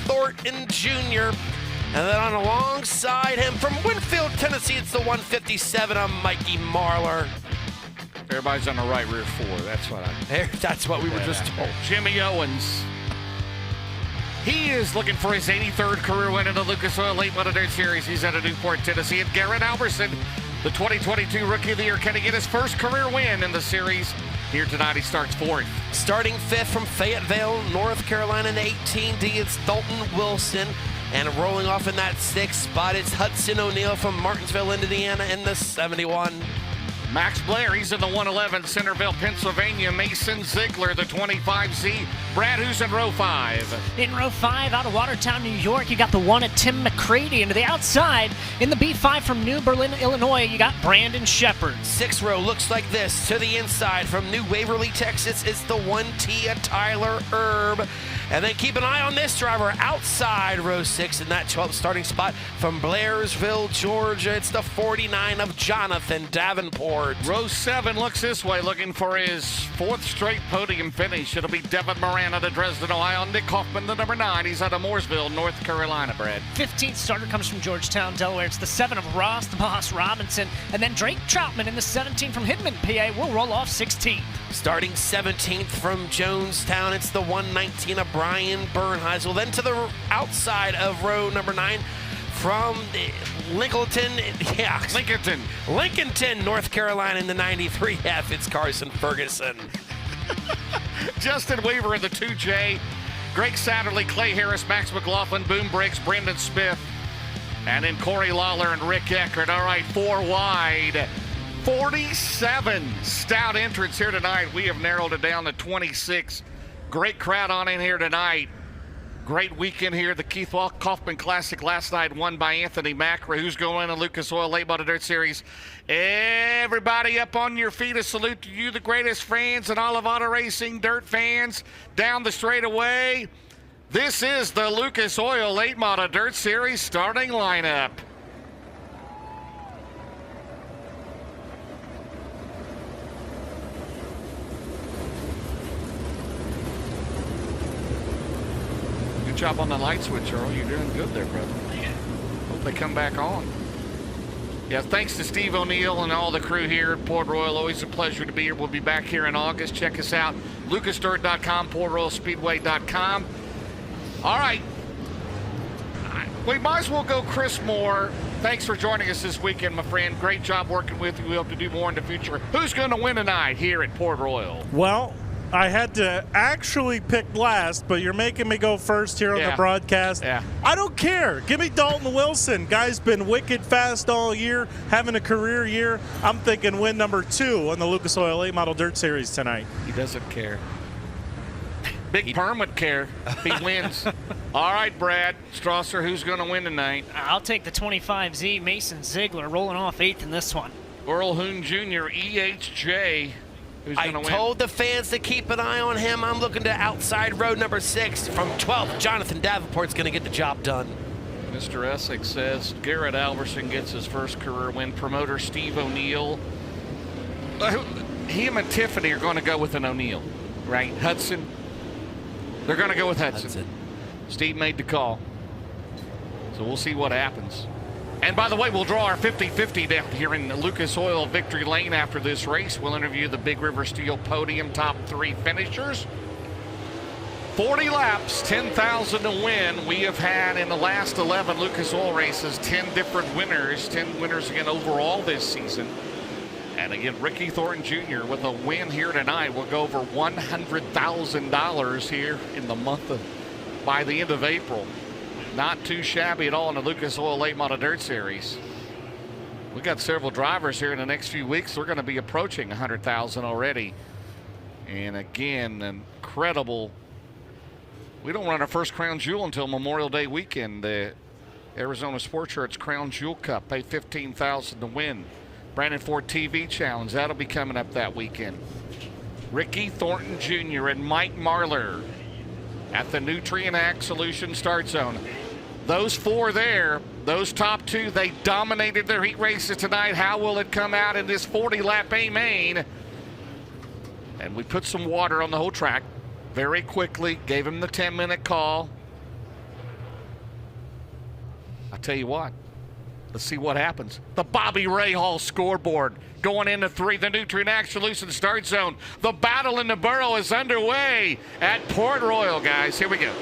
Thornton Jr. And then on alongside him from Winfield, Tennessee, it's the 157 of Mikey Marlar. Everybody's on the right rear four. That's what we were just told. Jimmy Owens. He is looking for his 83rd career win in the Lucas Oil Late Model Dirt Series. He's out of Newport, Tennessee. And Garrett Alberson, the 2022 Rookie of the Year. Can he get his first career win in the series? Here tonight, he starts fourth. Starting fifth from Fayetteville, North Carolina in the 18D, it's Dalton Wilson. And rolling off in that sixth spot, it's Hudson O'Neill from Martinsville, Indiana in the 71. Max Blair, he's in the 111, Centerville, Pennsylvania. Mason Ziegler, the 25Z. Brad, who's in row 5? In row 5, out of Watertown, New York, you got the 1 at Tim McCready. And to the outside, in the B5 from New Berlin, Illinois, you got Brandon Shepard. Sixth row looks like this. To the inside from New Waverly, Texas, it's the 1T at Tyler Erb. And then keep an eye on this driver outside row 6 in that 12th starting spot from Blairsville, Georgia. It's the 49 of Jonathan Davenport. Row 7 looks this way, looking for his 4th straight podium finish. It'll be Devin Moran out of Dresden, Ohio. Nick Hoffman, the number 9. He's out of Mooresville, North Carolina, Brad. 15th starter comes from Georgetown, Delaware. It's the 7 of Ross the Boss Robinson. And then Drake Troutman in the 17 from Hidman, PA, will roll off 16th. Starting 17th from Jonestown, it's the 119 of Brian Bernheisel. Then to the outside of row number 9 from Lincolnton, North Carolina in the 93F, it's Carson Ferguson. Justin Weaver in the 2J. Greg Satterley, Clay Harris, Max McLaughlin, Boom Briggs, Brendan Smith, and then Corey Lawler and Rick Eckert. All right, 4 wide. 47 stout entrants here tonight. We have narrowed it down to 26. Great crowd on in here tonight. Great weekend here. The Keith Kaufman Classic last night won by Anthony Macra, who's going in the Lucas Oil Late Model Dirt Series. Everybody up on your feet. A salute to you, the greatest fans and all of auto racing dirt fans down the straightaway. This is the Lucas Oil Late Model Dirt Series starting lineup. Good job on the light switch, Earl. You're doing good there, brother. Hope they come back on. Yeah, thanks to Steve O'Neill and all the crew here at Port Royal. Always a pleasure to be here. We'll be back here in August. Check us out, lucasdirt.com, portroyalspeedway.com. All right. We might as well go Chris Moore. Thanks for joining us this weekend, my friend. Great job working with you. We hope to do more in the future. Who's going to win tonight here at Port Royal? Well, I had to actually pick last, but you're making me go first here on the broadcast. Yeah. I don't care. Give me Dalton Wilson. Guy's been wicked fast all year, having a career year. I'm thinking win number 2 on the Lucas Oil Late Model Dirt Series tonight. He doesn't care. Big Perm would care if he wins. All right, Brad Strasser, who's going to win tonight? I'll take the 25Z, Mason Ziegler, rolling off 8th in this one. Earl Hoon Jr., EHJ. I told the fans to keep an eye on him. I'm looking to outside road number 6 from 12th. Jonathan Davenport's going to get the job done. Mr. Essex says Garrett Alberson gets his first career win. Promoter Steve O'Neill. Him and Tiffany are going to go with an O'Neill, right? Hudson. They're going to go with Hudson. Steve made the call. So we'll see what happens. And by the way, we'll draw our 50-50 down here in the Lucas Oil Victory Lane after this race. We'll interview the Big River Steel Podium top 3 finishers. 40 laps, 10,000 to win. We have had in the last 11 Lucas Oil races 10 different winners, 10 winners again overall this season. And again, Ricky Thornton Jr. with a win here tonight will go over $100,000 here in the month of, by the end of April. Not too shabby at all in the Lucas Oil Late Model Dirt Series. We got several drivers here in the next few weeks. We're going to be approaching 100,000 already. And again, incredible. We don't run our first Crown Jewel until Memorial Day weekend. The Arizona Sports Shirts Crown Jewel Cup, pay $15,000 to win. Brandon Ford TV Challenge, that'll be coming up that weekend. Ricky Thornton Jr. and Mike Marlar at the Nutrient Ag Solutions Start Zone. Those 4 there, those top 2, they dominated their heat races tonight. How will it come out in this 40-lap A main? And we put some water on the whole track very quickly, gave him the 10-minute call. I tell you what, let's see what happens. The Bobby Ray Hall scoreboard going into 3. The Nutrient Action Lucent start zone. The battle in the Borough is underway at Port Royal, guys. Here we go.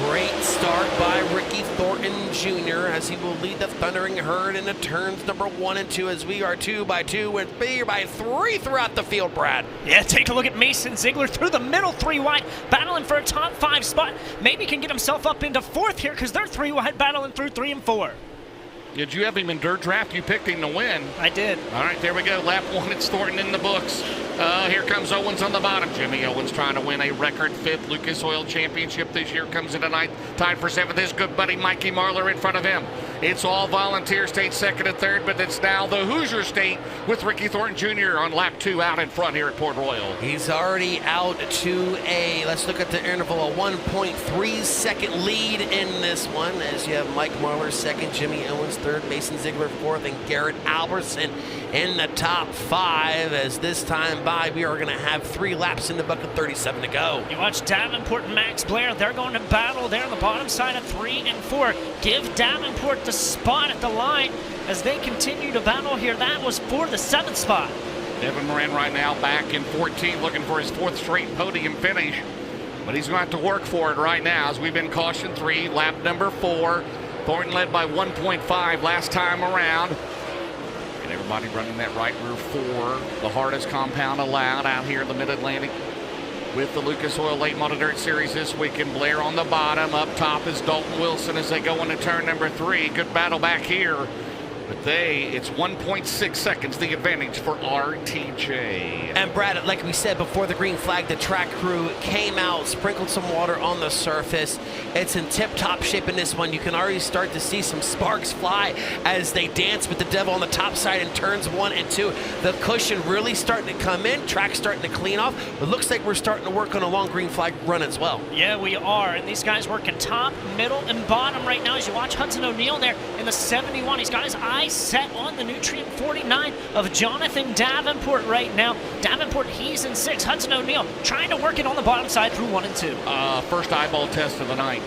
Great start by Ricky Thornton Jr. as he will lead the Thundering Herd into turns number 1 and 2 as we are 2 by 2 and 3 by 3 throughout the field, Brad. Yeah, take a look at Mason Ziegler through the middle, 3 wide, battling for a top 5 spot. Maybe can get himself up into 4th here because they're 3 wide, battling through 3 and 4. Did you have him in dirt draft? You picked him to win. I did. All right, there we go. Lap 1, it's Thornton in the books. Here comes Owens on the bottom. Jimmy Owens trying to win a record 5th Lucas Oil Championship this year. Comes into 9th, tied for 7th. His good buddy Mikey Marlar in front of him. It's all Volunteer State 2nd and 3rd, but it's now the Hoosier State with Ricky Thornton Jr. on lap 2 out in front here at Port Royal. He's already out to let's look at the interval, a 1.3 second lead in this one as you have Mike Marlar 2nd, Jimmy Owens 3rd, Mason Ziegler 4th, and Garrett Albertson in the top 5 as this time by we are going to have 3 laps in the bucket, 37 to go. You watch Davenport and Max Blair. They're going to battle there on the bottom side of 3 and 4. Give Davenport the spot at the line as they continue to battle here. That was for the 7th spot. Devin Moran right now back in 14th, looking for his 4th straight podium finish. But he's going to have to work for it right now as we've been caution 3, lap number 4. Thornton led by 1.5 last time around. And everybody running that right rear 4, the hardest compound allowed out here in the Mid-Atlantic with the Lucas Oil Late Model Dirt Series this weekend. Blair on the bottom. Up top is Dalton Wilson as they go into turn number 3. Good battle back here. But it's 1.6 seconds the advantage for RTJ. And Brad, like we said before the green flag, the track crew came out, sprinkled some water on the surface. It's in tip-top shape in this one. You can already start to see some sparks fly as they dance with the devil on the top side in turns 1 and 2. The cushion really starting to come in, track starting to clean off. It looks like we're starting to work on a long green flag run as well. Yeah, we are. And these guys working top, middle, and bottom right now as you watch Hudson O'Neal there in the 71. He's got his eyes set on the Nutrient 49 of Jonathan Davenport right now. Davenport, he's in 6. Hudson O'Neal trying to work it on the bottom side through 1 and 2. First eyeball test of the night.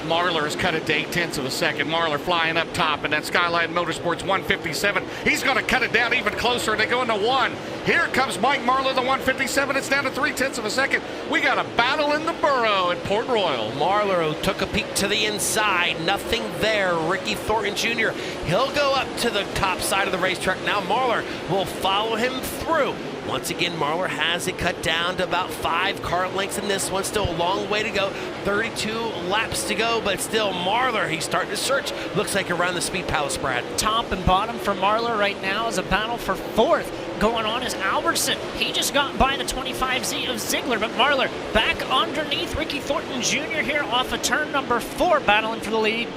Marlar has cut it to 8/10 of a second. Marlar flying up top, and that Skyline Motorsports 157. He's going to cut it down even closer. They go into 1. Here comes Mike Marlar, the 157. It's down to 3/10 of a second. We got a battle in the Borough at Port Royal. Marlar took a peek to the inside. Nothing there. Ricky Thornton Jr. He'll go up to the top side of the racetrack. Now Marlar will follow him through. Once again, Marlar has it cut down to about 5 car lengths in this one. Still a long way to go. 32 laps to go, but still Marlar, he's starting to search. Looks like around the Speed Palace, Brad. Top and bottom for Marlar right now is a battle for 4th. Going on is Albertson. He just got by the 25Z of Ziegler, but Marlar back underneath Ricky Thornton Jr. here off of turn number 4, battling for the lead.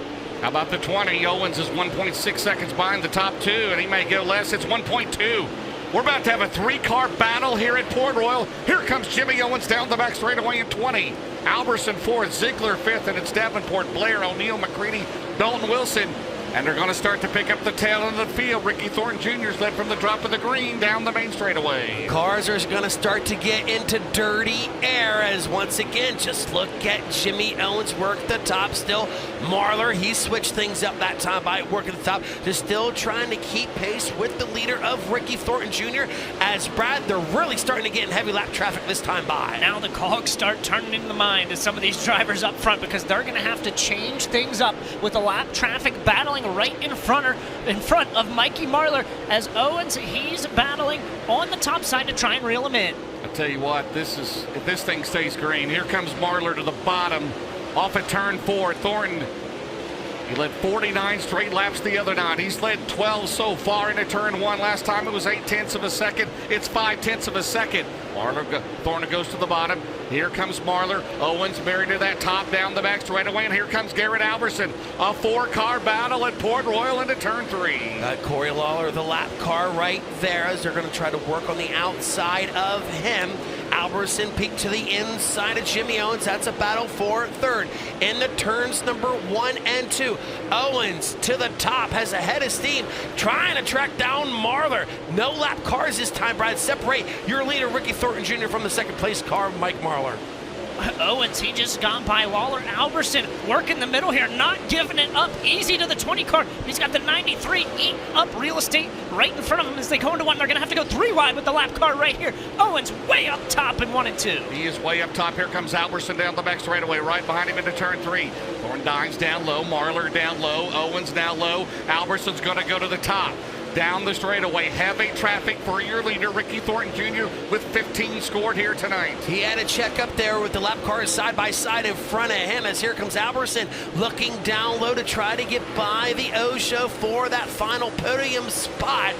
How about the 20? Owens is 1.6 seconds behind the top 2, and he may go less. It's 1.2. We're about to have a 3-car battle here at Port Royal. Here comes Jimmy Owens down the back straightaway in 20. Albertson 4th, Ziegler 5th, and it's Davenport, Blair, O'Neal, McCready, Dalton Wilson. And they're going to start to pick up the tail of the field. Ricky Thornton Jr.'s led from the drop of the green down the main straightaway. Cars are going to start to get into dirty air as once again, just look at Jimmy Owens work the top still. Marlar, he switched things up that time by working the top. Just still trying to keep pace with the leader of Ricky Thornton Jr. As Brad, they're really starting to get in heavy lap traffic this time by. Now the cogs start turning in the mind of some of these drivers up front because they're going to have to change things up with the lap traffic battling right in front of Mikey Marlar as Owens, he's battling on the top side to try and reel him in. I tell you what, if this thing stays green, here comes Marlar to the bottom off at turn 4. Thornton, he led 49 straight laps the other night. He's led 12 so far into turn 1. Last time it was 8/10 of a second. It's 5/10 of a second. Thornton goes to the bottom. Here comes Marlar. Owens married to that top down the back straightaway, and here comes Garrett Albertson. A 4-car battle at Port Royal into turn 3. Got Corey Lawler, the lap car right there as they're going to try to work on the outside of him. Albertson peeked to the inside of Jimmy Owens. That's a battle for 3rd. In the turns number 1 and 2. Owens to the top, has a head of steam, trying to track down Marlar. No lap cars this time, Brad. Separate your leader, Ricky Thornton Jr. from the 2nd place car, Mike Marlar. Owens, he just got by Lawler. Alberson working the middle here, not giving it up easy to the 20 car. He's got the 93 eating up real estate right in front of him as they go into one. They're going to have to go 3 wide with the lap car right here. Owens way up top in 1 and 2. He is way up top. Here comes Alberson down the back straightaway, right behind him into turn 3. Thorndyne's down low, Marlar down low, Owens now low. Alberson's going to go to the top. Down the straightaway, heavy traffic for your leader, Ricky Thornton Jr. with 15 scored here tonight. He had a check up there with the lap cars side by side in front of him as here comes Alberson looking down low to try to get by the O-Show for that final podium spot.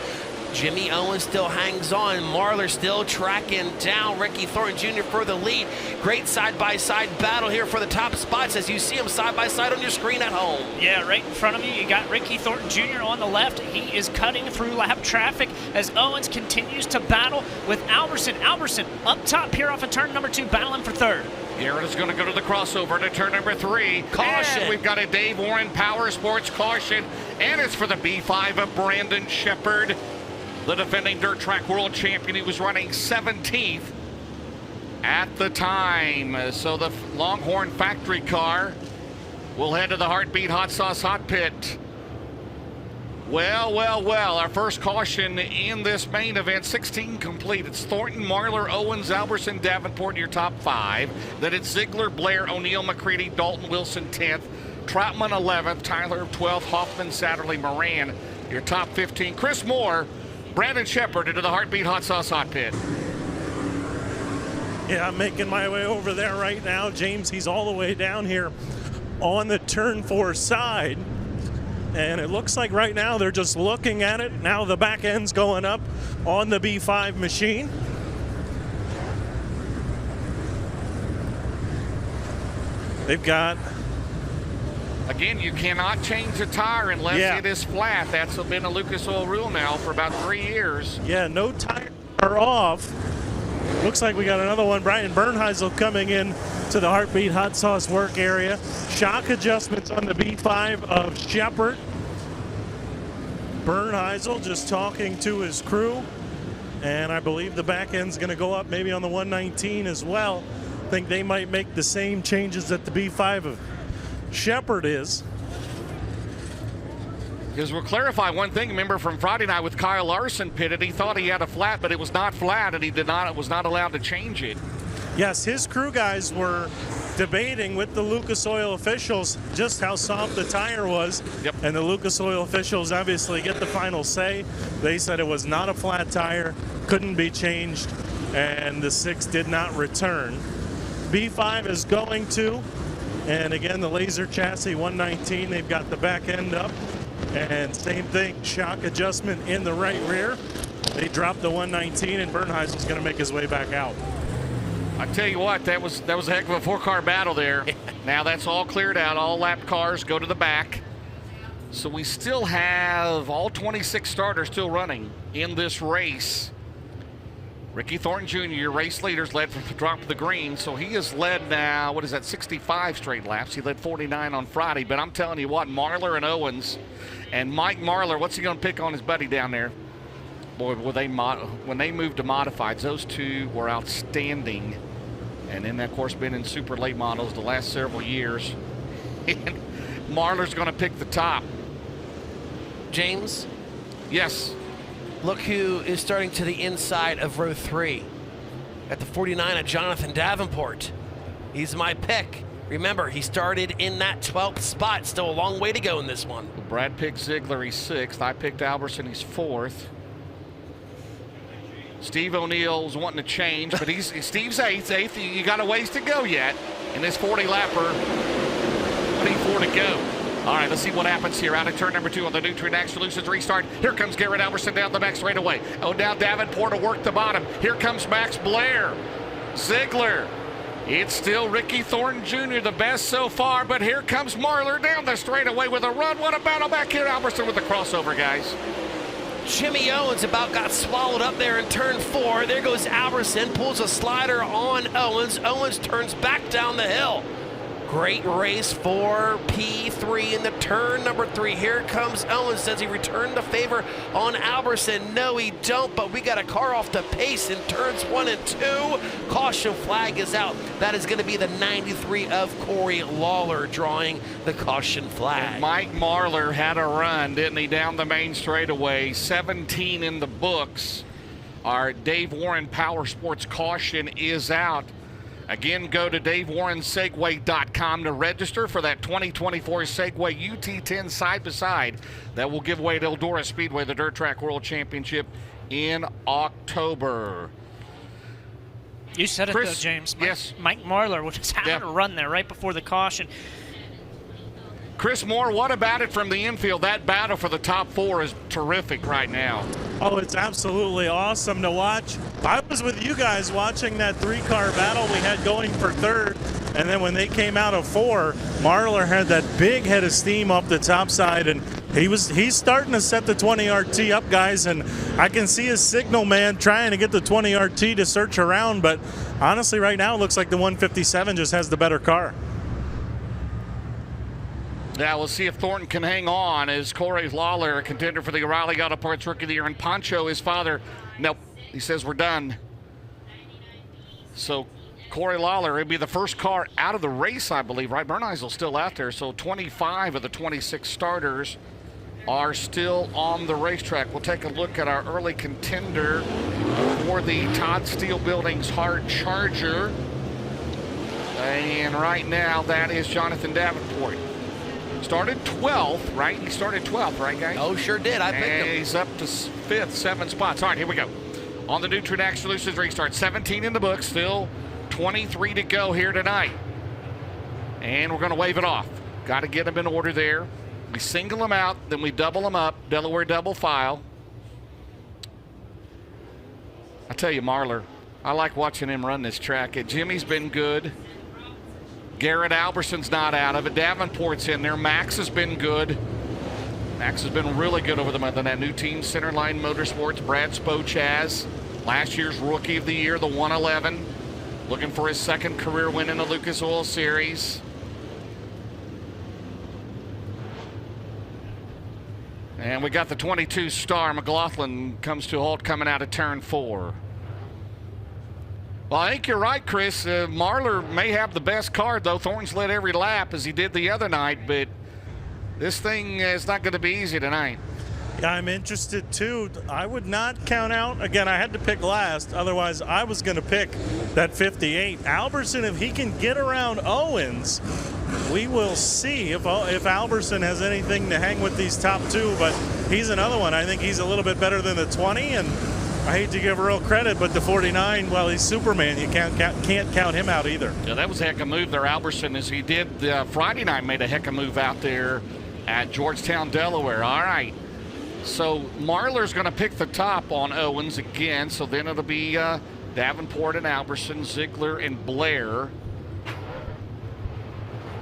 Jimmy Owens still hangs on. Marlar still tracking down Ricky Thornton Jr. for the lead. Great side-by-side battle here for the top spots as you see them side-by-side on your screen at home. Yeah, right in front of you, you got Ricky Thornton Jr. on the left. He is cutting through lap traffic as Owens continues to battle with Alberson. Alberson up top here off of turn number 2, battling for third. Garrett is going to go to the crossover to turn number 3. Caution. And we've got a Dave Warren Power Sports caution, and it's for the B5 of Brandon Shepard. The defending dirt track world champion. He was running 17th at the time. So the Longhorn factory car will head to the Heartbeat Hot Sauce Hot Pit. Well, our first caution in this main event, 16 complete. It's Thornton, Marlar, Owens, Alberson, Davenport in your top 5. Then it's Ziegler, Blair, O'Neill, McCready, Dalton, Wilson 10th, Troutman 11th, Tyler 12th, Hoffman, Satterley, Moran, your top 15. Chris Moore, Brandon Shepard into the Heartbeat Hot Sauce Hot Pit. Yeah, I'm making my way over there right now. James, he's all the way down here on the turn 4 side. And it looks like right now they're just looking at it. Now the back end's going up on the B5 machine. They've got... Again, you cannot change a tire unless it is flat. That's been a Lucas Oil rule now for about 3 years. Yeah, no tires are off. Looks like we got another one. Brian Bernheisel coming in to the Heartbeat Hot Sauce work area. Shock adjustments on the B5 of Shepard. Bernheisel just talking to his crew. And I believe the back end's going to go up maybe on the 119 as well. I think they might make the same changes that the B5 of Shepard is. Because we'll clarify one thing. Remember from Friday night with Kyle Larson pitted, he thought he had a flat, but it was not flat, and he was not allowed to change it. Yes, his crew guys were debating with the Lucas Oil officials just how soft the tire was. Yep. And the Lucas Oil officials obviously get the final say. They said it was not a flat tire, couldn't be changed, and the 6 did not return. B5 is going to, and again, the laser chassis 119, they've got the back end up. And same thing, shock adjustment in the right rear. They dropped the 119, and Bernheisel's going to make his way back out. I tell you what, that was a heck of a 4-car battle there. Now that's all cleared out. All lap cars go to the back. So we still have all 26 starters still running in this race. Ricky Thornton Jr., your race leaders, led from the drop of the green. So he has led now, 65 straight laps. He led 49 on Friday. But I'm telling you what, Marlar and Owens and Mike Marlar, what's he going to pick on his buddy down there? Boy, when they moved to modifieds, those two were outstanding. And then, of course, been in super late models the last several years. And Marlar's going to pick the top. James? Yes. Look who is starting to the inside of row 3. At the 49 of Jonathan Davenport. He's my pick. Remember, he started in that 12th spot. Still a long way to go in this one. Brad picked Ziegler, he's 6th. I picked Alberson, he's 4th. Steve O'Neill's wanting to change, but Steve's 8th. You got a ways to go yet in this 40-lapper. 24 to go. All right, let's see what happens here. Out of turn number 2 on the Nutrient X Solutions restart. Here comes Garrett Alberson down the back straightaway. Oh, now Davenport to work the bottom. Here comes Max Blair. Ziegler. It's still Ricky Thornton Jr., the best so far, but here comes Marlar down the straightaway with a run. What a battle back here. Alberson with the crossover, guys. Jimmy Owens about got swallowed up there in turn 4. There goes Alberson, pulls a slider on Owens. Owens turns back down the hill. Great race for P3 in the turn number 3. Here comes Owens. Does he return the favor on Alberson? No, he don't, but we got a car off the pace in turns 1 and 2. Caution flag is out. That is going to be the 93 of Corey Lawler drawing the caution flag. And Mike Marlar had a run, didn't he, down the main straightaway. 17 in the books. Our Dave Warren Power Sports caution is out. Again, go to DaveWarrenSegway.com to register for that 2024 Segway UT10 side-by-side that will give away at Eldora Speedway, the Dirt Track World Championship in October. You said it, Chris, though, James. Yes. Mike Marlar was just having a run there right before the caution. Chris Moore, what about it from the infield? That battle for the top 4 is terrific right now. Oh, it's absolutely awesome to watch. I was with you guys watching that 3-car battle we had going for 3rd, and then when they came out of 4, Marlar had that big head of steam up the top side, and he's starting to set the 20-yard tee up, guys, and I can see his signal man trying to get the 20-yard tee to search around, but honestly right now it looks like the 157 just has the better car. Yeah, we'll see if Thornton can hang on as Corey Lawler, a contender for the O'Reilly Auto Parts Rookie of the Year, and Pancho, his father, nope, he says we're done. So Corey Lawler, it'll be the first car out of the race, I believe, right? Bernheisel still out there, so 25 of the 26 starters are still on the racetrack. We'll take a look at our early contender for the Todd Steel Building's Hard Charger. And right now, that is Jonathan Davenport. Started 12th, right? He started 12th, right, guys? Oh, sure did. I picked him. He's up to 5th, 7 spots. All right, here we go. On the new Trudax Solutions restart, 17 in the book, still 23 to go here tonight. And we're going to wave it off. Got to get them in order there. We single them out, then we double them up. Delaware double file. I tell you, Marlar, I like watching him run this track. Jimmy's been good. Garrett Alberson's not out of it. Davenport's in there. Max has been good. Max has been really good over the month on that new team, Centerline Motorsports. Brad Spochaz, last year's Rookie of the Year, the 111. Looking for his 2nd career win in the Lucas Oil Series. And we got the 22 star. McLaughlin comes to a halt coming out of turn 4. Well, I think you're right, Chris. Marlar may have the best car, though. Thornton's led every lap as he did the other night, but this thing is not going to be easy tonight. Yeah, I'm interested, too. I would not count out. Again, I had to pick last. Otherwise, I was going to pick that 58. Alberson, if he can get around Owens, we will see if Alberson has anything to hang with these top 2, but he's another one. I think he's a little bit better than the 20, and I hate to give real credit, but the 49, well, he's Superman. You can't count him out either. Yeah, that was a heck of a move there, Alberson, as he did Friday night, made a heck of a move out there at Georgetown, Delaware. All right. So Marlar's going to pick the top on Owens again, so then it'll be Davenport and Alberson, Ziegler and Blair.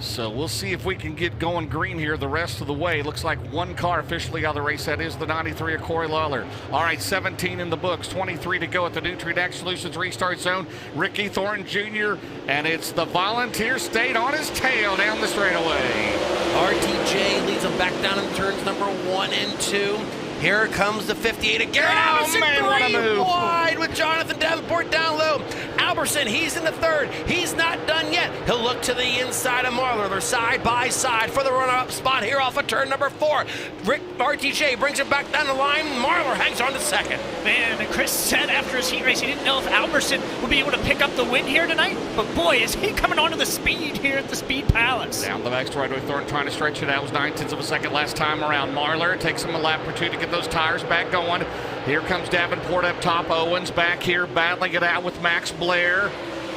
So we'll see if we can get going green here the rest of the way. Looks like one car officially out of the race. That is the 93 of Corey Lawler. All right, 17 in the books, 23 to go at the new Trudax Solutions restart zone. Ricky Thornton Jr., and it's the Volunteer State on his tail down the straightaway. RTJ leads them back down in turns number 1 and 2. Here comes the 58 of Garrett Alberson, 3 wide with Jonathan Davenport down low. Alberson, he's in the 3rd. He's not done yet. He'll look to the inside of Marlar. They're side by side for the runner-up spot here off of turn number 4. RTJ brings it back down the line. Marlar hangs on to 2nd. Man, and Chris said after his heat race he didn't know if Alberson would be able to pick up the win here tonight, but boy, is he coming onto the speed here at the Speed Palace. Down the back straightaway, Thornton trying to stretch it out. It was 9/10 of a second last time around. Marlar takes him a lap or 2 to get those tires back going. Here comes Davenport up top. Owens back here battling it out with Max Blair.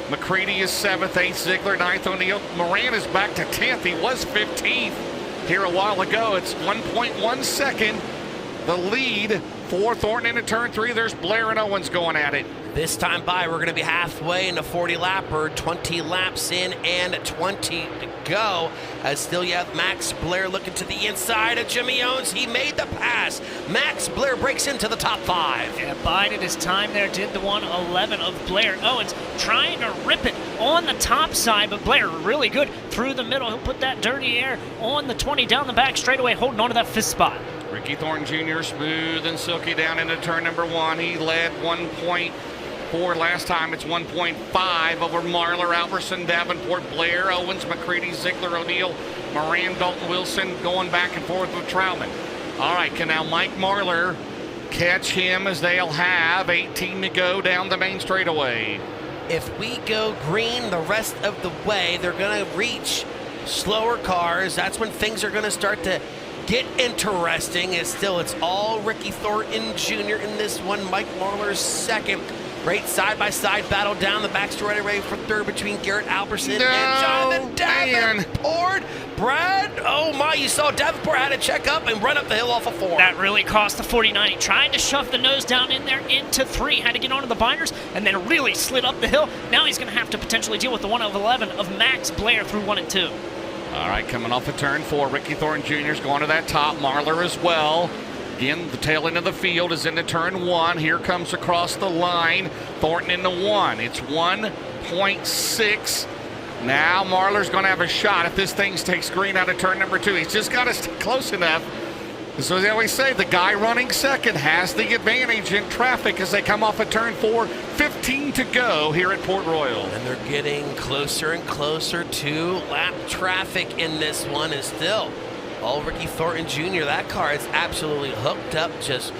McCready is 7th, 8th Ziegler, 9th O'Neill. Moran is back to 10th. He was 15th here a while ago. It's 1.1 second. The lead for Thornton into turn 3. There's Blair and Owens going at it. This time by, we're going to be halfway into 40 lapper, 20 laps in and 20 to go. As still you have Max Blair looking to the inside of Jimmy Owens. He made the pass. Max Blair breaks into the top 5. And bided his time there, did the 111 of Blair. Owens trying to rip it on the top side, but Blair really good through the middle. He'll put that dirty air on the 20 down the back straightaway, holding on to that 5th spot. Ricky Thornton Jr. smooth and silky down into turn number 1. He led 1.4 last time. It's 1.5 over Marlar, Alverson, Davenport, Blair, Owens, McCready, Ziegler, O'Neill, Moran, Dalton, Wilson going back and forth with Troutman. All right, can now Mike Marlar catch him as they'll have 18 to go down the main straightaway. If we go green the rest of the way, they're going to reach slower cars. That's when things are going to start to get interesting. It's all Ricky Thornton Jr. in this one. Mike Marlar's second. Great side-by-side battle down the back straightaway for third between Garrett Albertson and Jonathan Davenport. Brad, oh my, you saw Davenport had to check up and run up the hill off of 4. That really cost the 49. He tried to shove the nose down in there into 3, had to get onto the binders, and then really slid up the hill. Now he's going to have to potentially deal with the 1 of 11 of Max Blair through 1 and 2. All right, coming off of turn 4, Ricky Thornton Jr. is going to that top. Marlar as well. Again, the tail end of the field is into turn 1. Here comes across the line. Thornton into 1. It's 1.6. Now Marlar's going to have a shot if this thing takes green out of turn number 2. He's just got to stay close enough. So as they always say, the guy running second has the advantage in traffic as they come off of turn 4. 15 to go here at Port Royal. And they're getting closer and closer to lap traffic in this one, and still all Ricky Thornton Jr. That car is absolutely hooked up, just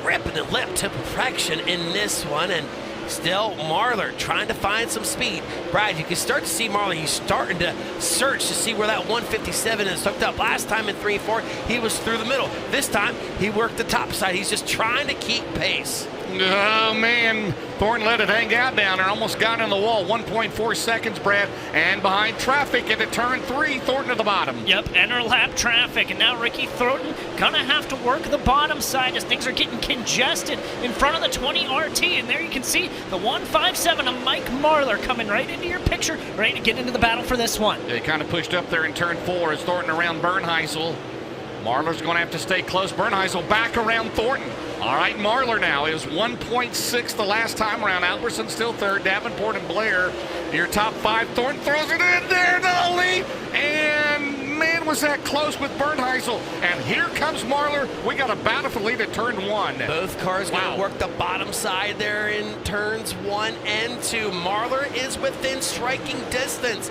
ripping the lip to perfection in this one. And still Marlar trying to find some speed. Brad, you can start to see Marlar. He's starting to search to see where that 157 is hooked up. Last time in 3 and 4, he was through the middle. This time, he worked the top side. He's just trying to keep pace. Oh, man. Thornton let it hang out down there. Almost got in the wall. 1.4 seconds, Brad. And behind traffic into turn 3, Thornton to the bottom. Yep, enter lap traffic. And now Ricky Thornton going to have to work the bottom side as things are getting congested in front of the 20 RT. And there you can see the 157 of Mike Marlar coming right into your picture, ready to get into the battle for this one. They kind of pushed up there in turn 4 as Thornton around Bernheisel. Marlar's going to have to stay close. Bernheisel back around Thornton. All right, Marlar now is 1.6 the last time around. Alberson still third. Davenport and Blair, your top 5. Thornton throws it in there to the lead. And man, was that close with Bernheisel. And here comes Marlar. We got a battle for lead at turn 1. Both cars going to work the bottom side there in turns 1 and 2. Marlar is within striking distance.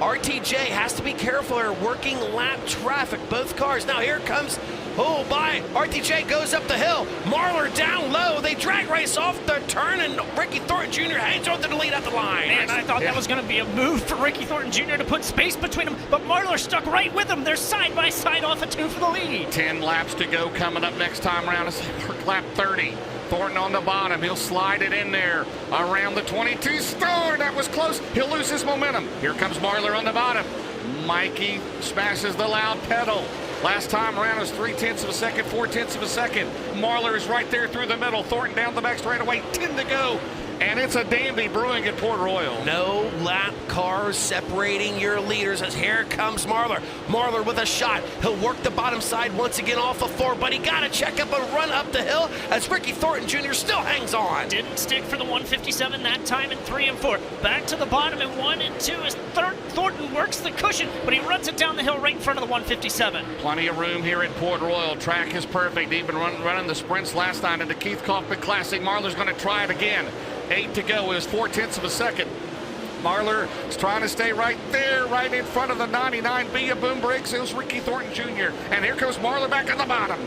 RTJ has to be careful here, working lap traffic, both cars. Now here comes, oh my, RTJ goes up the hill. Marlar down low. They drag race off the turn, and Ricky Thornton Jr. hangs on to the lead at the line. Man, I thought that was going to be a move for Ricky Thornton Jr. to put space between them, but Marlar stuck right with him. They're side by side off of 2 for the lead. 10 laps to go coming up next time around. It's lap 30. Thornton on the bottom. He'll slide it in there around the 22 star. That was close. He'll lose his momentum. Here comes Marlar on the bottom. Mikey smashes the loud pedal. Last time around was 0.3 of a second, 0.4 of a second. Marlar is right there through the middle. Thornton down the back straightaway. 10 to go. And it's a dandy brewing at Port Royal. No lap cars separating your leaders as here comes Marlar. Marlar with a shot. He'll work the bottom side once again off of 4, but he got to check up and run up the hill as Ricky Thornton Jr. still hangs on. Didn't stick for the 157 that time in 3 and 4. Back to the bottom in 1 and 2 as Thornton works the cushion, but he runs it down the hill right in front of the 157. Plenty of room here at Port Royal. Track is perfect. Even running the sprints last night in the Keith Kaufman Classic. Marlar's going to try it again. 8 to go. It was 0.4 of a second. Marlar is trying to stay right there, right in front of the 99B of Boom Briggs. It was Ricky Thornton Jr. And here comes Marlar back on the bottom.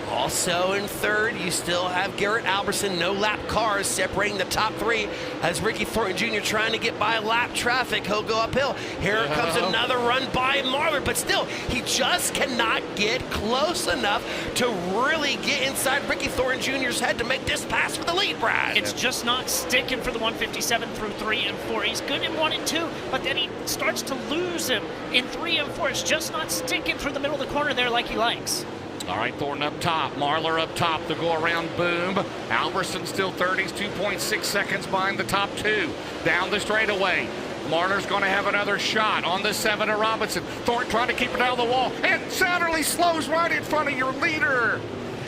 Also in third, you still have Garrett Alberson, no lap cars separating the top 3 as Ricky Thornton Jr. trying to get by lap traffic. He'll go uphill. Here comes another run by Marlar, but still, he just cannot get close enough to really get inside Ricky Thornton Jr.'s head to make this pass for the lead, Brad. It's just not sticking for the 157 through 3 and 4. He's good in 1 and 2, but then he starts to lose him in 3 and 4. It's just not sticking through the middle of the corner there like he likes. All right, Thornton up top, Marlar up top, the go around boom. Alberson still 30s, 2.6 seconds behind the top two. Down the straightaway. Marlar's going to have another shot on the 7 of Robinson. Thornton trying to keep it out of the wall, and Satterley slows right in front of your leader.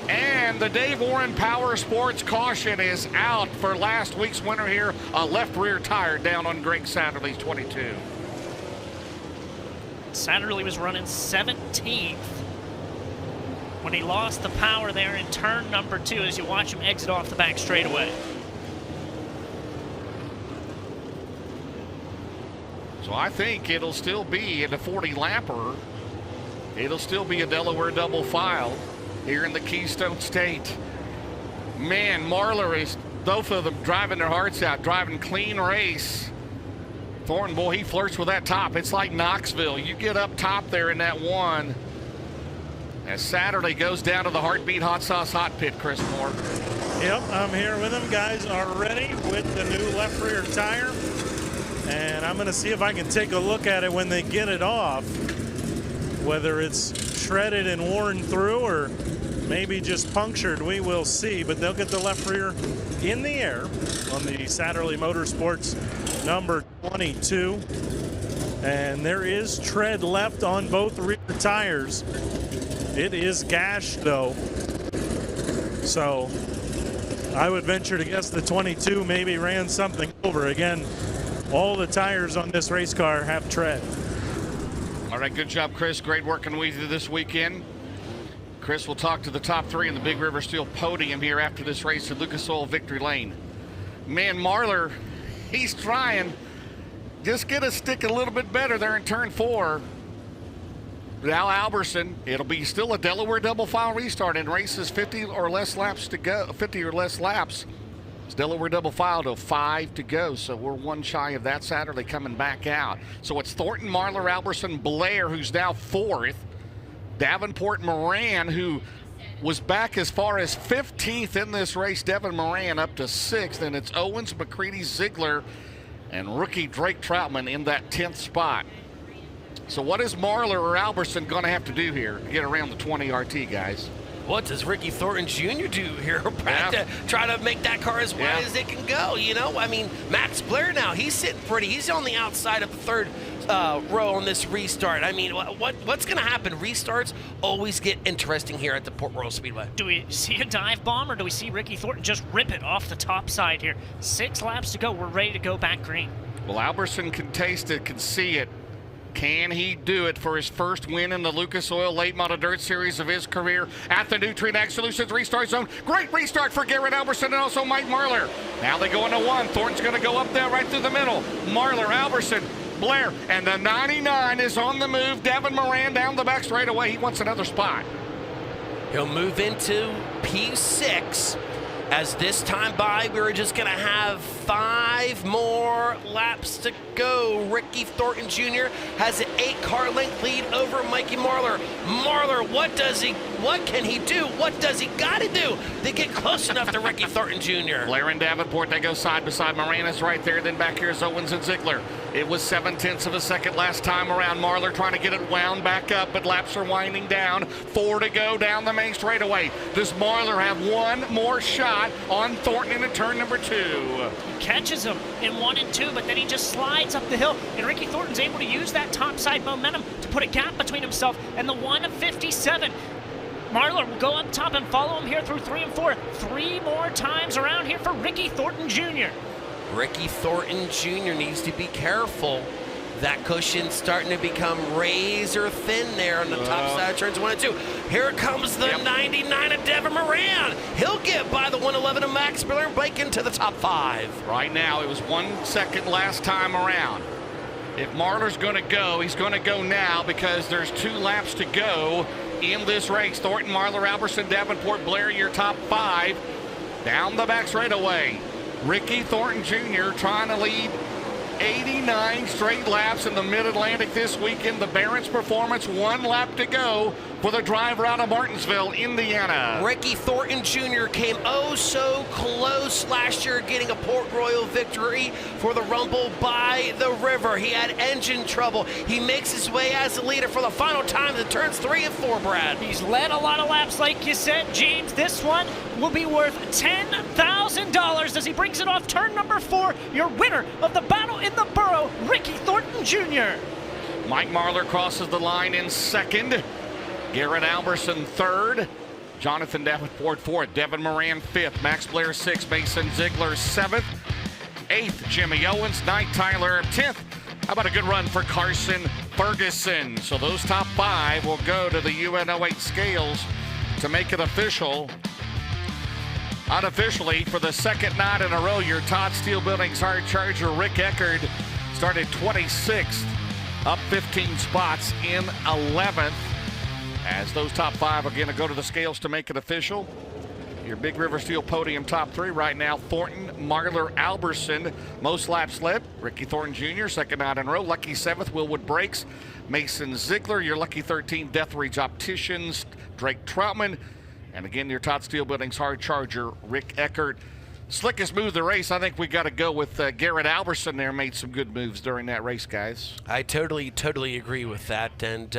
And the Dave Warren Power Sports caution is out for last week's winner here. A left rear tire down on Greg Satterley's 22. Satterley was running 17th when he lost the power there in turn number 2 as you watch him exit off the back straightaway. So I think it'll still be in the 40 lapper. It'll still be a Delaware double file here in the Keystone State. Man, Marlar is, both of them driving their hearts out, driving clean race. Thornton, boy, he flirts with that top. It's like Knoxville. You get up top there in that one. As Saturday goes down to the Heartbeat Hot Sauce Hot Pit, Chris Moore. Yep, I'm here with them. Guys are ready with the new left rear tire. And I'm going to see if I can take a look at it when they get it off. Whether it's shredded and worn through or maybe just punctured, we will see. But they'll get the left rear in the air on the Satterley Motorsports number 22. And there is tread left on both rear tires. It is gashed though. So I would venture to guess the 22 maybe ran something over. Again, all the tires on this race car have tread. All right, good job, Chris. Great working with you this weekend. Chris will talk to the top 3 in the Big River Steel podium here after this race at Lucas Oil Victory Lane. Man, Marlar, he's trying. Just get a stick a little bit better there in turn 4. Now Alberson, it'll be still a Delaware double file restart in races 50 or less laps to go. 50 or less laps. It's Delaware double file to 5 to go, so we're one shy of that Saturday coming back out. So it's Thornton, Marlar, Alberson, Blair, who's now 4th. Davenport, Moran, who was back as far as 15th in this race. Devin Moran up to 6th, and it's Owens, McCready, Ziegler, and rookie Drake Troutman in that 10th spot. So what is Marlar or Alberson going to have to do here to get around the 20 RT, guys? What does Ricky Thornton Jr. do here? To try to make that car as wide as it can go, you know? I mean, Max Blair now, he's sitting pretty. He's on the outside of the 3rd row on this restart. I mean, what's going to happen? Restarts always get interesting here at the Port Royal Speedway. Do we see a dive bomb, or do we see Ricky Thornton just rip it off the top side here? 6 laps to go. We're ready to go back green. Well, Alberson can taste it, can see it. Can he do it for his first win in the Lucas Oil Late Model Dirt Series of his career at the Nutrient Ag Solutions Restart Zone? Great restart for Garrett Alberson and also Mike Marlar. Now they go into 1. Thornton's going to go up there right through the middle. Marlar, Alberson, Blair, and the 99 is on the move. Devin Moran down the back straightaway. He wants another spot. He'll move into P6. As this time by, we're just going to have 5 more laps to go. Ricky Thornton Jr. has an 8-car length lead over Mikey Marlar. Marlar, what can he do? What does he got to do to get close enough to Ricky Thornton Jr.? Blair and Davenport, they go side by side. Moranis right there. Then back here is Owens and Ziegler. It was 0.7 of a second last time around. Marlar trying to get it wound back up, but laps are winding down. 4 to go down the main straightaway. Does Marlar have one more shot on Thornton into turn number 2? Catches him in 1 and 2, but then he just slides up the hill, and Ricky Thornton's able to use that topside momentum to put a gap between himself and the 1:57. Marlar will go up top and follow him here through 3 and 4. 3 more times around here for Ricky Thornton Jr. Ricky Thornton Jr. needs to be careful. That cushion's starting to become razor thin there on the top side of turns 1 and 2. Here comes the 99 of Devin Moran. He'll get by the 111 of Max Miller and break into the top 5. Right now, it was 1 second last time around. If Marlar's going to go, he's going to go now because there's 2 laps to go in this race. Thornton, Marlar, Alberson, Davenport, Blair, your top 5. Down the back straightaway. Ricky Thornton Jr. trying to lead 89 straight laps in the Mid-Atlantic this weekend. The Barron's performance, 1 lap to go for the driver out of Martinsville, Indiana. Ricky Thornton Jr. came oh so close last year getting a Port Royal victory for the Rumble by the River. He had engine trouble. He makes his way as the leader for the final time in turns 3 and 4, Brad. He's led a lot of laps, like you said, James. This one will be worth $10,000 as he brings it off turn number 4. Your winner of the Battle in the Borough, Ricky Thornton Jr. Mike Marlar crosses the line in second. Garrett Alberson third. Jonathan Davenport fourth. Devin Moran fifth. Max Blair sixth. Mason Ziegler seventh. Eighth, Jimmy Owens. Ninth, Tyler 10th. How about a good run for Carson Ferguson? So those top 5 will go to the UN08 scales to make it official. Unofficially, for the second night in a row, your Todd Steel Building's hard charger, Rick Eckerd, started 26th, up 15 spots in 11th. As those top 5 are going to go to the scales to make it official. Your Big River Steel podium top 3 right now: Thornton, Marlar, Alberson. Most laps led, Ricky Thornton Jr., second night in a row. Lucky 7th, Willwood Brakes. Mason Ziegler. Your lucky 13th, Deathridge Opticians, Drake Troutman. And again, your Todd Steel Building's hard charger, Rick Eckerd. Slick and smooth the race. I think we got to go with Garrett Alberson there. Made some good moves during that race, guys. I totally agree with that. And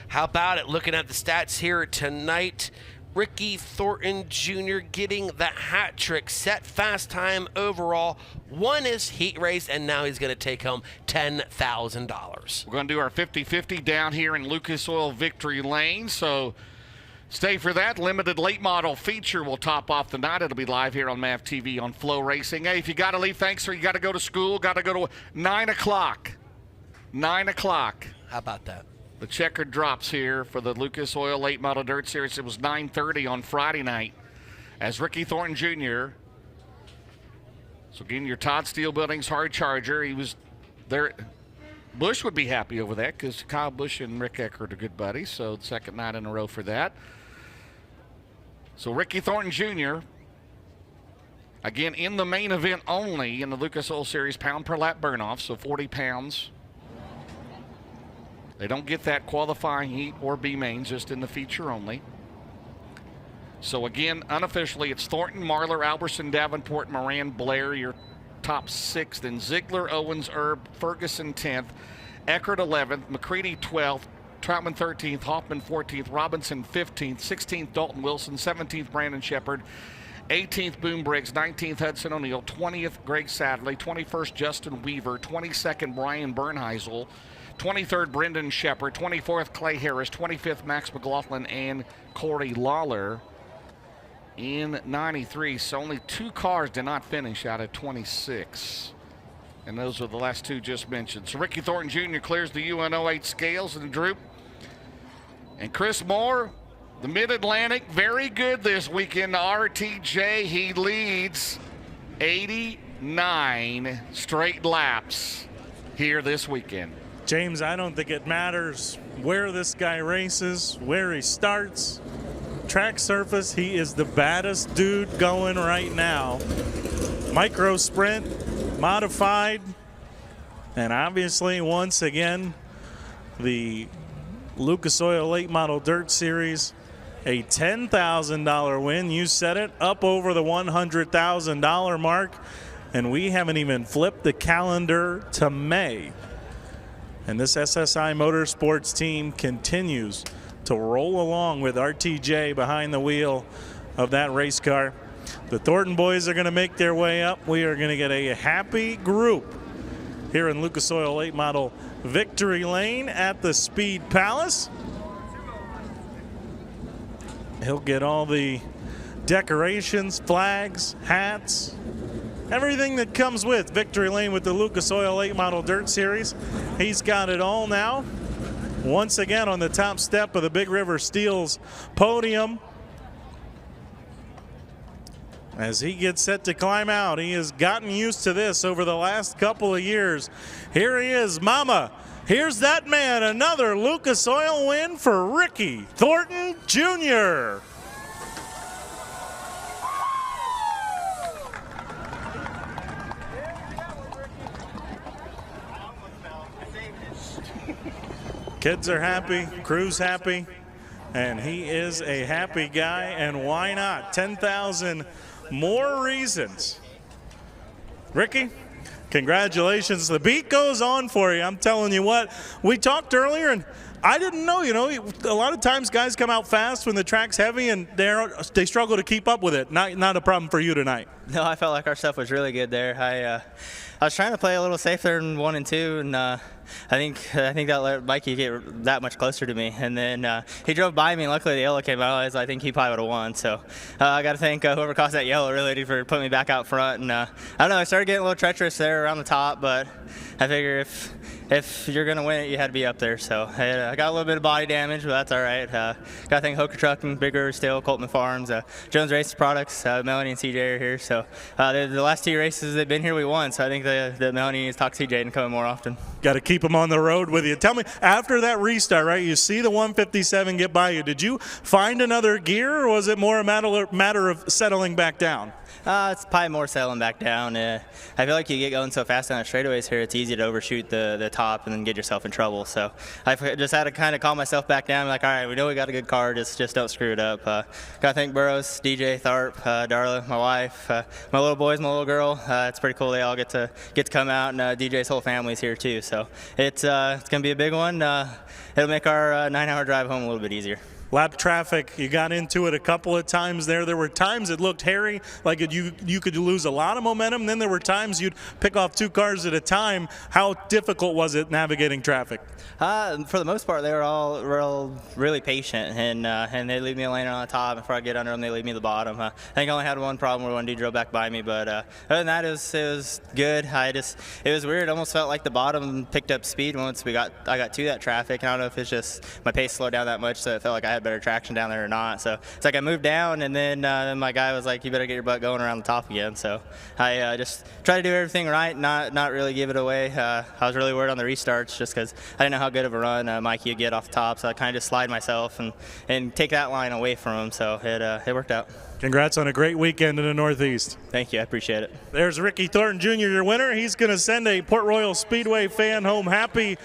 how about it, looking at the stats here tonight, Ricky Thornton Jr. getting the hat trick, set fast time overall, won his heat race, and now he's going to take home $10,000. We're going to do our 50-50 down here in Lucas Oil Victory Lane. So stay for that. Limited late model feature will top off the night. It'll be live here on MAV TV on Flow Racing. Hey, if you got to leave, thanks, or you got to go to school, got to go to 9 o'clock. 9 o'clock. How about that? The checkered drops here for the Lucas Oil Late Model Dirt Series. It was 9:30 on Friday night as Ricky Thornton Jr. So again, your Todd Steel Building's hard charger. He was there. Bush would be happy over that because Kyle Busch and Rick Eckerd are good buddies. So the second night in a row for that. So Ricky Thornton Jr., again, in the main event only in the Lucas Oil Series pound per lap burn off, so 40 pounds. They don't get that qualifying heat or B mains, just in the feature only. So again, unofficially, it's Thornton, Marlar, Alberson, Davenport, Moran, Blair, your top 6. Then Ziegler, Owens, Erb, Ferguson 10th, Eckerd 11th, McCready 12th, Troutman 13th, Hoffman 14th, Robinson 15th, 16th Dalton Wilson, 17th Brandon Shepard, 18th Boone Briggs, 19th Hudson O'Neill, 20th Greg Sadley, 21st Justin Weaver, 22nd Brian Bernheisel, 23rd Brendan Shepard, 24th Clay Harris, 25th Max McLaughlin, and Corey Lawler in 93. So only 2 cars did not finish out of 26. And those are the last 2 just mentioned. So Ricky Thornton Jr. clears the UN08 scales and Droop. And Chris Moore, the Mid-Atlantic, very good this weekend. RTJ, he leads 89 straight laps here this weekend. James, I don't think it matters where this guy races, where he starts. Track surface, he is the baddest dude going right now. Micro sprint, modified, and obviously, once again, the Lucas Oil Late Model Dirt Series, a $10,000 win. You said it, up over the $100,000 mark, and we haven't even flipped the calendar to May. And this SSI Motorsports team continues to roll along with RTJ behind the wheel of that race car. The Thornton boys are going to make their way up. We are going to get a happy group here in Lucas Oil Late Model Victory Lane at the Speed Palace. He'll get all the decorations, flags, hats, everything that comes with Victory Lane with the Lucas Oil Late Model Dirt Series. He's got it all now. Once again on the top step of the Big River Steel's podium. As he gets set to climb out, he has gotten used to this over the last couple of years. Here he is, mama. Here's that man, another Lucas Oil win for Ricky Thornton Jr. Kids are happy, crew's happy, and he is a happy guy, and why not? 10,000 more reasons. Ricky, congratulations. The beat goes on for you. I'm telling you what, we talked earlier, and I didn't know, a lot of times guys come out fast when the track's heavy, and they struggle to keep up with it. Not a problem for you tonight. No, I felt like our stuff was really good there. I was trying to play a little safer in 1 and 2, and I think that let Mikey get that much closer to me. And then he drove by me, and luckily the yellow came out. I think he probably would have won. So I got to thank whoever caused that yellow really for putting me back out front. And I don't know, I started getting a little treacherous there around the top, but I figure if you're going to win it, you had to be up there. So I got a little bit of body damage, but that's all right. Got to thank Hoka Trucking, Big River Steel, Coltman Farms, Jones Race Products, Melanie and CJ are here. So the last 2 races they've been here, we won. So I think that Melanie needs to talk to CJ and come more often. Got to keep them on the road with you. Tell me, after that restart, right, you see the 157 get by you. Did you find another gear, or was it more a matter of settling back down? It's probably more settling back down. I feel like you get going so fast on the straightaways here, it's easy to overshoot the top and then get yourself in trouble. So I just had to kind of calm myself back down. Like, all right, we know we got a good car, just don't screw it up. Got to thank Burroughs, DJ, Tharp, Darla, my wife, my little boys, my little girl. It's pretty cool. They all get to come out, and DJ's whole family's here too. So it's gonna be a big one. It'll make our 9-hour drive home a little bit easier. Lap traffic, you got into it a couple of times there. There were times it looked hairy, like you could lose a lot of momentum. Then there were times you'd pick off 2 cars at a time. How difficult was it navigating traffic? For the most part, they were all really patient, and they leave me a lane on the top. Before I get under them, they leave me the bottom. I think I only had one problem where one dude drove back by me, but other than that, it was good. It was weird. It almost felt like the bottom picked up speed once I got to that traffic. I don't know if it's just my pace slowed down that much, so it felt like I had better traction down there or not. So it's like I moved down, and then my guy was like, "You better get your butt going around the top again." So I just try to do everything right, not really give it away. I was really worried on the restarts just because I didn't know how good of a run Mikey would get off the top, so I kind of just slide myself and take that line away from him. So it worked out. Congrats on a great weekend in the Northeast. Thank you, I appreciate it. There's Ricky Thornton Jr., your winner. He's going to send a Port Royal Speedway fan home happy.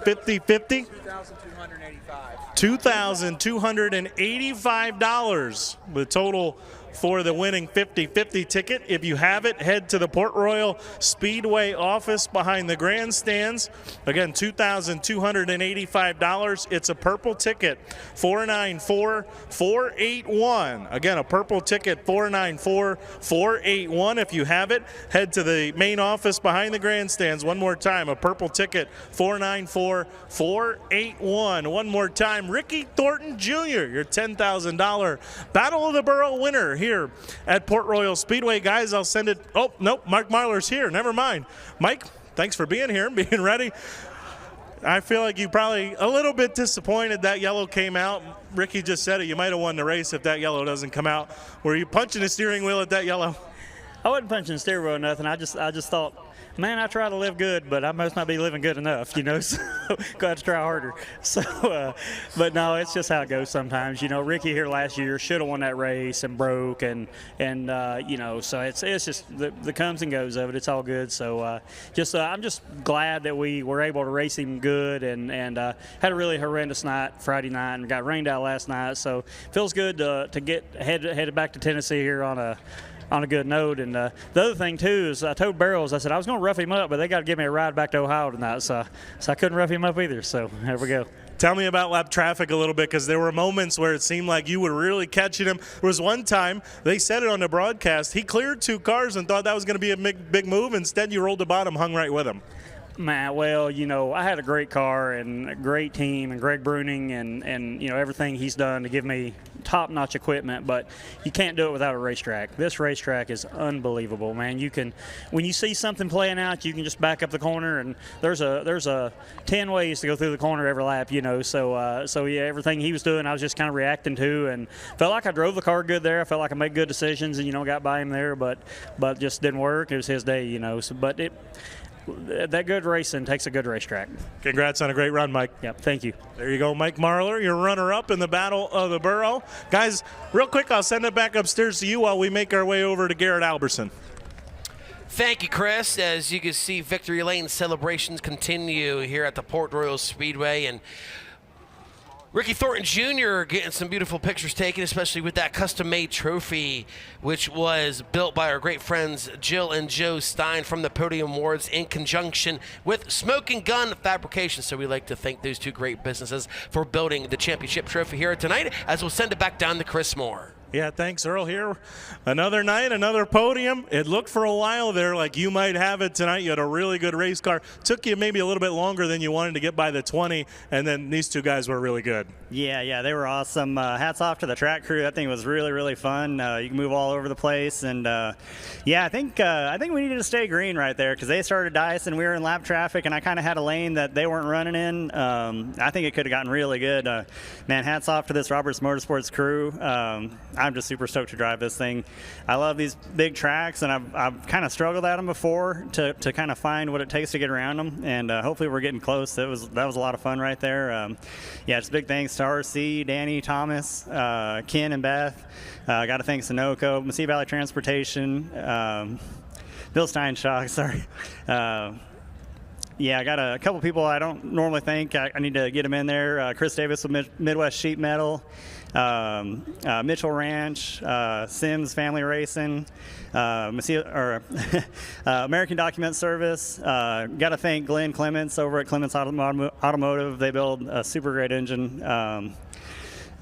50-50? $2,285. The total for the winning 50-50 ticket. If you have it, head to the Port Royal Speedway office behind the grandstands. Again, $2,285. It's a purple ticket, 494-481. Again, a purple ticket, 494-481. If you have it, head to the main office behind the grandstands. One more time, a purple ticket, 494-481. One more time, Ricky Thornton Jr., your $10,000 Battle of the Borough winner here at Port Royal Speedway. Guys, I'll send it. Oh, nope, Mike Marler's here. Never mind. Mike, thanks for being here and being ready. I feel like you probably a little bit disappointed that yellow came out. Ricky just said it. You might have won the race if that yellow doesn't come out. Were you punching the steering wheel at that yellow? I wasn't punching the steering wheel or nothing. I just thought, man, I try to live good, but I must not be living good enough, so got to try harder. So, but no, it's just how it goes sometimes. Ricky here last year should have won that race and broke, and so it's just the comes and goes of it. It's all good. So I'm just glad that we were able to race him good, and had a really horrendous night Friday night, and got rained out last night. So feels good to get headed back to Tennessee here on a good note. And the other thing too is I told Barrows, I said I was going to rough him up, but they got to give me a ride back to Ohio tonight, so I couldn't rough him up either. So there we go. Tell me about lap traffic a little bit, because there were moments where it seemed like you were really catching him. There was one time, they said it on the broadcast, he cleared 2 cars and thought that was going to be a big move. Instead, you rolled the bottom, hung right with him. Man, well, I had a great car and a great team, and Greg Bruning and everything he's done to give me top-notch equipment, but you can't do it without a racetrack. This racetrack is unbelievable, man. When you see something playing out, you can just back up the corner, and there's a 10 ways to go through the corner every lap, so yeah, everything he was doing, I was just kind of reacting to, and felt like I drove the car good there. I felt like I made good decisions, and got by him there, but just didn't work. It was his day, that good racing takes a good racetrack. Congrats on a great run, Mike. Yep, thank you. There you go, Mike Marler, your runner-up in the Battle of the Borough. Guys, real quick, I'll send it back upstairs to you while we make our way over to Garrett Alberson. Thank you, Chris. As you can see, Victory Lane celebrations continue here at the Port Royal Speedway, and Ricky Thornton Jr. getting some beautiful pictures taken, especially with that custom-made trophy, which was built by our great friends Jill and Joe Stein from the Podium Awards in conjunction with Smoking Gun Fabrication. So we'd like to thank those two great businesses for building the championship trophy here tonight, as we'll send it back down to Chris Moore. Yeah, thanks, Earl. Here, another night, another podium. It looked for a while there like you might have it tonight. You had a really good race car. Took you maybe a little bit longer than you wanted to get by the 20, and then these two guys were really good. Yeah, they were awesome. Hats off to the track crew. That thing was really, really fun. You can move all over the place, and yeah, I think we needed to stay green right there because they started dicing. We were in lap traffic, and I kind of had a lane that they weren't running in. I think it could have gotten really good. Man, hats off to this Roberts Motorsports crew. I'm just super stoked to drive this thing. I love these big tracks, and I've kind of struggled at them before to kind of find what it takes to get around them, and hopefully we're getting close. That was a lot of fun right there. Yeah, just big thanks to RC, Danny, Thomas, Ken, and Beth. Got to thank Sunoco, Mesilla Valley Transportation, Bill Steinshock, sorry. Yeah, I got a couple people I don't normally thank. I need to get them in there. Chris Davis with Midwest Sheet Metal, Mitchell Ranch, Sims Family Racing, American Document Service. Got to thank Glenn Clements over at Clements Automotive. They build a super great engine.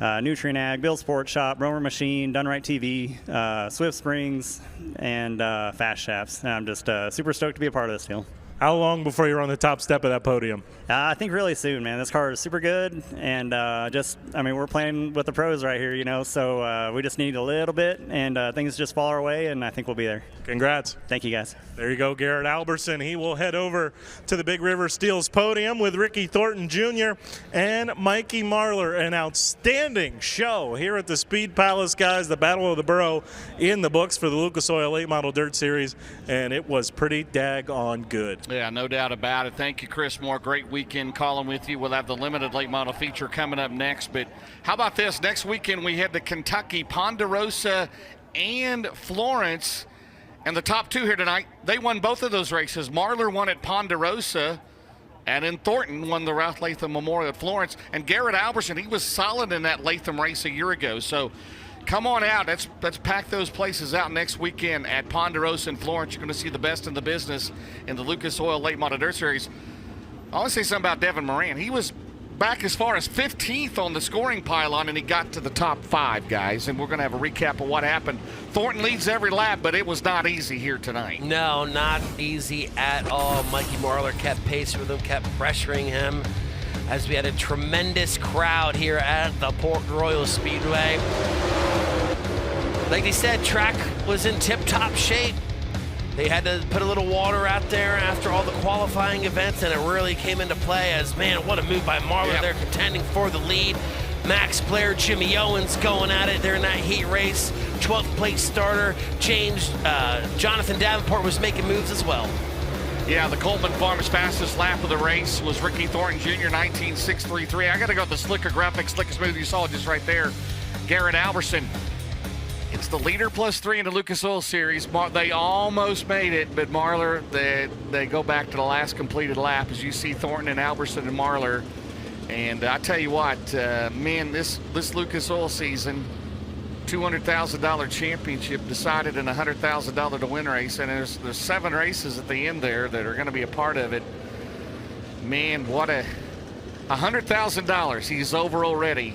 Nutrient Ag, Bill Sports Shop, Romer Machine, Dunright TV, Swift Springs, and Fast Shafts. And I'm just super stoked to be a part of this deal. How long before you're on the top step of that podium? I think really soon, man. This car is super good, and we're playing with the pros right here, so we just need a little bit, and things just fall our way, and I think we'll be there. Congrats. Thank you, guys. There you go, Garrett Alberson. He will head over to the Big River Steels podium with Ricky Thornton Jr. and Mikey Marlar. An outstanding show here at the Speed Palace, guys. The Battle of the Borough in the books for the Lucas Oil Late Model Dirt Series, and it was pretty daggone good. Yeah, no doubt about it. Thank you, Chris Moore. Great weekend calling with you. We'll have the limited late model feature coming up next. But how about this? Next weekend we head to Kentucky, Ponderosa, and Florence. And the top two here tonight, they won both of those races. Marlar won at Ponderosa, and then Thornton won the Ralph Latham Memorial at Florence. And Garrett Alberson, he was solid in that Latham race a year ago. So come on out. Let's pack those places out next weekend at Ponderosa and Florence. You're going to see the best in the business in the Lucas Oil Late Model Dirt Series. I want to say something about Devin Moran. He was back as far as 15th on the scoring pylon, and he got to the top 5, guys. And we're going to have a recap of what happened. Thornton leads every lap, but it was not easy here tonight. No, not easy at all. Mikey Marlar kept pace with him, kept pressuring him, as we had a tremendous crowd here at the Port Royal Speedway. Like they said, track was in tip-top shape. They had to put a little water out there after all the qualifying events, and it really came into play as, man, what a move by Marlar. Yep. They're contending for the lead. Max player Jimmy Owens going at it there in that heat race. 12th place starter Jonathan Davenport was making moves as well. Yeah, the Coleman Farms fastest lap of the race was Ricky Thornton Jr., 19.633. I got to go with the slicker graphics, slick and smooth. You saw it just right there. Garrett Alberson. It's the leader plus 3 in the Lucas Oil Series. They almost made it, but Marlar, they go back to the last completed lap, as you see Thornton and Alberson and Marlar. And I tell you what, man, this Lucas Oil season, $200,000 championship decided in a $100,000 to win race, and there's 7 races at the end there that are going to be a part of it. Man, what $100,000 he's over already.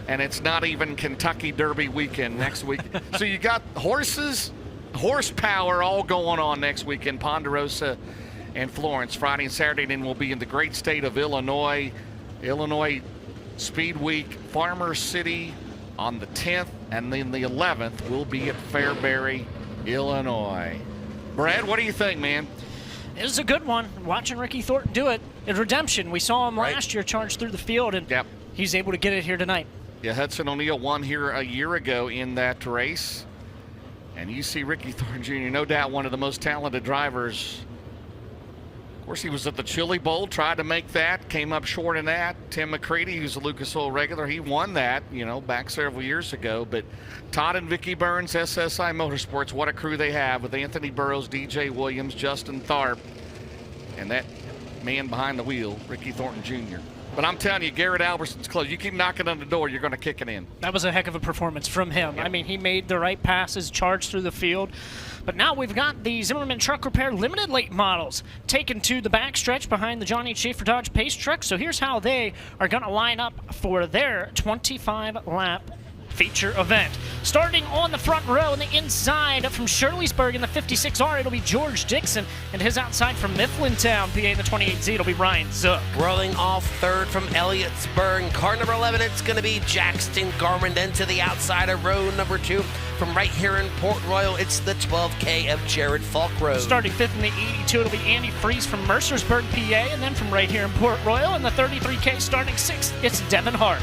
And it's not even Kentucky Derby weekend next week. So you got horsepower all going on next weekend, Ponderosa and Florence. Friday and Saturday, then we'll be in the great state of Illinois. Illinois Speed Week, Farmer City on the 10th, and then the 11th we'll be at Fairbury, Illinois. Brad, what do you think, man? It was a good one. Watching Ricky Thornton do it in Redemption. We saw him last year charge through the field, and he's able to get it here tonight. Yeah, Hudson O'Neal won here a year ago in that race. And you see Ricky Thornton Jr., no doubt one of the most talented drivers. Of course, he was at the Chili Bowl, tried to make that, came up short in that. Tim McCready, who's a Lucas Oil regular, he won that, back several years ago. But Todd and Vicky Burns, SSI Motorsports, what a crew they have with Anthony Burrows, DJ Williams, Justin Tharp, and that man behind the wheel, Ricky Thornton Jr. But I'm telling you, Garrett Alberson's close. You keep knocking on the door, you're going to kick it in. That was a heck of a performance from him. Yep. I mean, he made the right passes, charged through the field. But now we've got the Zimmerman Truck Repair Limited Late models taken to the backstretch behind the Johnny Schaefer Dodge Pace truck. So here's how they are going to line up for their 25-lap feature event. Starting on the front row on the inside from Shirleysburg in the 56R, it'll be George Dixon, and his outside from Mifflintown, PA in the 28Z, it'll be Ryan Zook. Rolling off third from Elliotsburg, car number 11, it's going to be Jackson Garmin. Then to the outside of row number 2, from right here in Port Royal, it's the 12K of Jared Falkroad. Starting 5th in the 82, it'll be Andy Fries from Mercersburg, PA, and then from right here in Port Royal in the 33K, starting 6th, it's Devin Hart.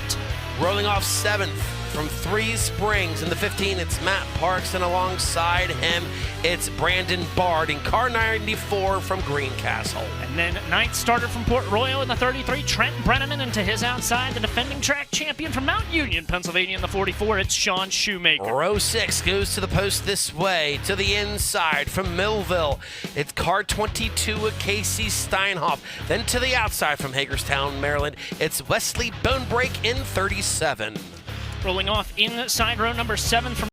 Rolling off 7th from Three Springs in the 15, it's Matt Parks, and alongside him, it's Brandon Bard in car 94 from Greencastle. And then 9th starter from Port Royal in the 33, Trent Brenneman, and to his outside, the defending track champion from Mount Union, Pennsylvania in the 44, it's Sean Shoemaker. Row 6 goes to the post this way, to the inside from Millville. It's car 22 of Casey Steinhoff. Then to the outside from Hagerstown, Maryland, it's Wesley Bonebrake in 37. Rolling off inside row number 7 from